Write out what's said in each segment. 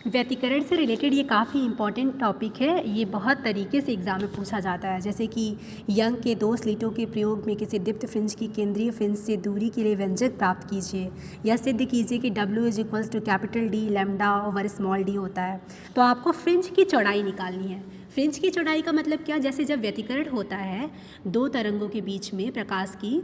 व्यतिकरण से रिलेटेड ये काफ़ी इंपॉर्टेंट टॉपिक है। ये बहुत तरीके से एग्ज़ाम में पूछा जाता है, जैसे कि यंग के दो स्लिटों के प्रयोग में किसी दीप्त फ्रिंज की केंद्रीय फ्रिंज से दूरी के लिए व्यंजक प्राप्त कीजिए, या सिद्ध कीजिए कि W is equals to capital D lambda over small d होता है। तो आपको फ्रिंज की चौड़ाई निकालनी है। फ्रिंज की चौड़ाई का मतलब क्या, जैसे जब व्यतिकरण होता है दो तरंगों के बीच में प्रकाश की,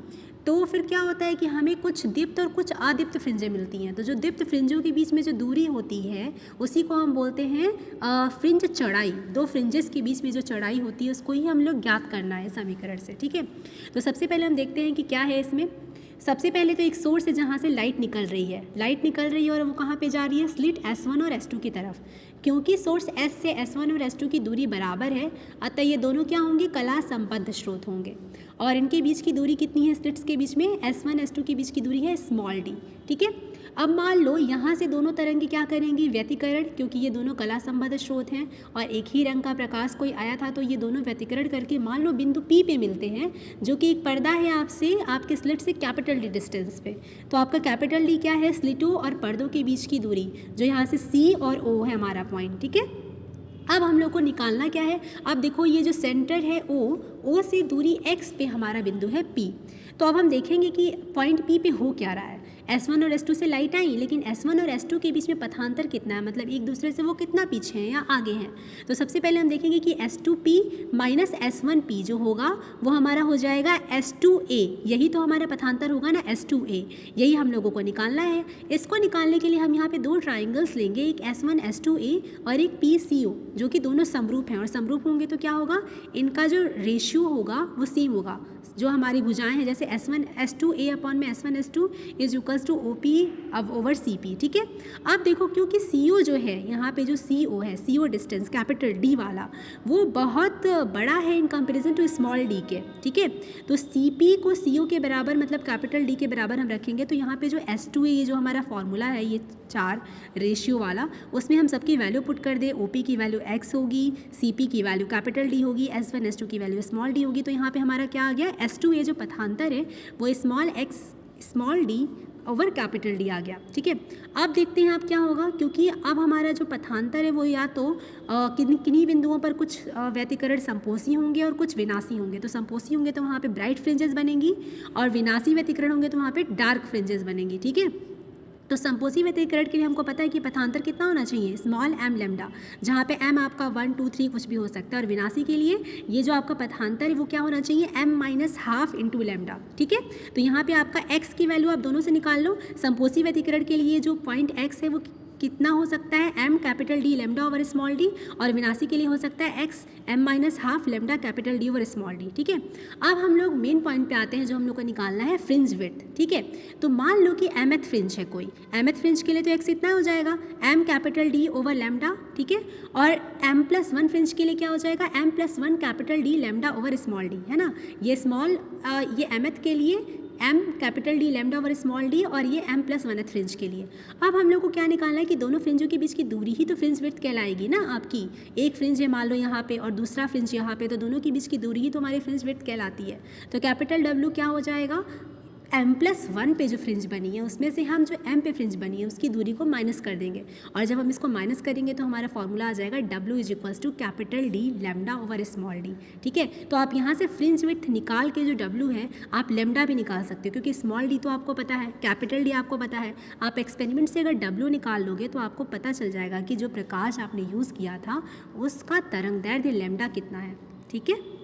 तो फिर क्या होता है कि हमें कुछ दीप्त और कुछ अदीप्त फ्रिंजें मिलती हैं। तो जो दीप्त फ्रिंजों के बीच में जो दूरी होती है उसी को हम बोलते हैं फ्रिंज चौड़ाई। दो फ्रिंजेस के बीच में जो चौड़ाई होती है उसको ही हम लोग ज्ञात करना है समीकरण से, ठीक है। तो सबसे पहले हम देखते हैं कि क्या है इसमें। सबसे पहले तो एक सोर्स है जहाँ से लाइट निकल रही है, और वो कहाँ पे जा रही है, स्लिट S1 और S2 की तरफ। क्योंकि सोर्स S से S1 और S2 की दूरी बराबर है, अतः ये दोनों क्या होंगे, कला संबद्ध स्रोत होंगे। और इनके बीच की दूरी कितनी है, स्लिट्स के बीच में S1 S2 के बीच की दूरी है स्मॉल d, ठीक है। अब मान लो यहाँ से दोनों तरंगे क्या करेंगी, व्यतिकरण, क्योंकि ये दोनों कला संबद्ध स्रोत हैं और एक ही रंग का प्रकाश कोई आया था, तो ये दोनों व्यतिकरण करके मान लो बिंदु P पे मिलते हैं, जो कि एक पर्दा है आपसे आपके स्लिट से कैपिटल D डिस्टेंस पे। तो आपका कैपिटल D क्या है, स्लिटों और पर्दों के बीच की दूरी, जो यहाँ से C और O है हमारा पॉइंट, ठीक है। अब हम लोग को निकालना क्या है, अब देखो ये जो सेंटर है O से दूरी x पे हमारा बिंदु है P। तो अब हम देखेंगे कि पॉइंट P पे हो क्या रहा है। S1 और S2 से लाइट आई, लेकिन S1 और S2 के बीच में पथांतर कितना है, मतलब एक दूसरे से वो कितना पीछे हैं या आगे हैं। तो सबसे पहले हम देखेंगे कि S2P माइनस S1P जो होगा वो हमारा हो जाएगा S2A। यही तो हमारा पथांतर होगा ना, S2A। यही हम लोगों को निकालना है। इसको निकालने के लिए हम यहाँ पे दो ट्राइंगल्स लेंगे, एक S1 S2A और एक PCO, जो कि दोनों समरूप हैं। और समरूप होंगे तो क्या होगा, इनका जो रेशियो होगा वो सेम होगा। जो हमारी भुजाएं हैं, जैसे S1 S2A अपॉन में S1 S2 is equals to OP अब ओवर CP, ठीक है। अब देखो क्योंकि CO जो है यहाँ पे, जो CO है, CO डिस्टेंस कैपिटल D वाला, वो बहुत बड़ा है in comparison to small d के, ठीक है। तो CP को CO के बराबर मतलब कैपिटल D के बराबर हम रखेंगे, तो यहाँ पे जो S2A ये जो हमारा फॉर्मूला है, ये 4 रेशियो वाला, उसमें हम सबकी वैल्यू पुट कर दे। OP की वैल्यू x होगी, CP की वैल्यू कैपिटल D होगी, S1 S2 की वैल्यू स्मॉल d होगी। तो यहाँ पे हमारा क्या आ गया, S2A जो पथांतर है वो small d over capital D आ गया, ठीक है। अब देखते हैं अब क्या होगा, क्योंकि अब हमारा जो पथांतर है वो या तो किन्हीं बिंदुओं पर कुछ व्यतिकरण संपोषी होंगे और कुछ विनाशी होंगे। तो संपोषी होंगे तो वहाँ पे ब्राइट फ्रिंजेस बनेंगी, और विनाशी व्यतिकरण होंगे तो वहाँ पे डार्क फ्रिंजेस बनेंगी, ठीक है। तो संपोषी व्यतिकरण के लिए हमको पता है कि पथांतर कितना होना चाहिए, स्मॉल m लैम्डा, जहाँ पे m आपका 1 2 3 कुछ भी हो सकता है। और विनाशी के लिए ये जो आपका पथांतर है वो क्या होना चाहिए, m minus half into lambda, ठीक है। तो यहाँ पे आपका x की वैल्यू आप दोनों से निकाल लो। संपोषी व्यतिकरण के लिए जो पॉइंट x है वो कितना हो सकता है, m capital D lambda over small d, और विनाशी के लिए हो सकता है x m minus half lambda capital D over small d, ठीक है। अब हम लोग मेन पॉइंट पे आते हैं, जो हम लोग को निकालना है फ्रिंज विड्थ, ठीक है। तो मान लो कि mth फ्रिंज है कोई, mth फ्रिंज के लिए तो x इतना हो जाएगा, m capital D over lambda, ठीक है। और m+1 फ्रिंज के लिए क्या हो जाएगा, m+1 capital D lambda over small d, है ना। ये mth के लिए m capital D lambda over small d, और ये m+1th फ्रिंज के लिए। अब हम लोग को क्या निकालना है कि दोनों फ्रिंजों के बीच की दूरी ही तो फ्रिंज विड्थ कहलाएगी ना आपकी। एक फ्रिंज है मान लो यहाँ पे और दूसरा फ्रिंज यहाँ पे, तो दोनों के बीच की दूरी ही तो हमारी फ्रिंज विड्थ कहलाती है। तो कैपिटल W क्या हो जाएगा, m+1 पे जो फ्रिंज बनी है उसमें से हम जो m पे फ्रिंज बनी है उसकी दूरी को माइनस कर देंगे, और जब हम इसको माइनस करेंगे तो हमारा फॉर्मूला आ जाएगा W is equals to capital D lambda over small d, ठीक है। तो आप यहाँ से फ्रिंज विड्थ निकाल के जो W है आप लैम्डा भी निकाल सकते हो, क्योंकि स्मॉल d तो आपको पता है, कैपिटल D आपको पता है। आप एक्सपेरिमेंट से अगर W निकाल लोगे तो आपको पता चल जाएगा कि जो प्रकाश आपने यूज़ किया था उसका तरंगदैर्घ्य लैम्डा कितना है, ठीक है।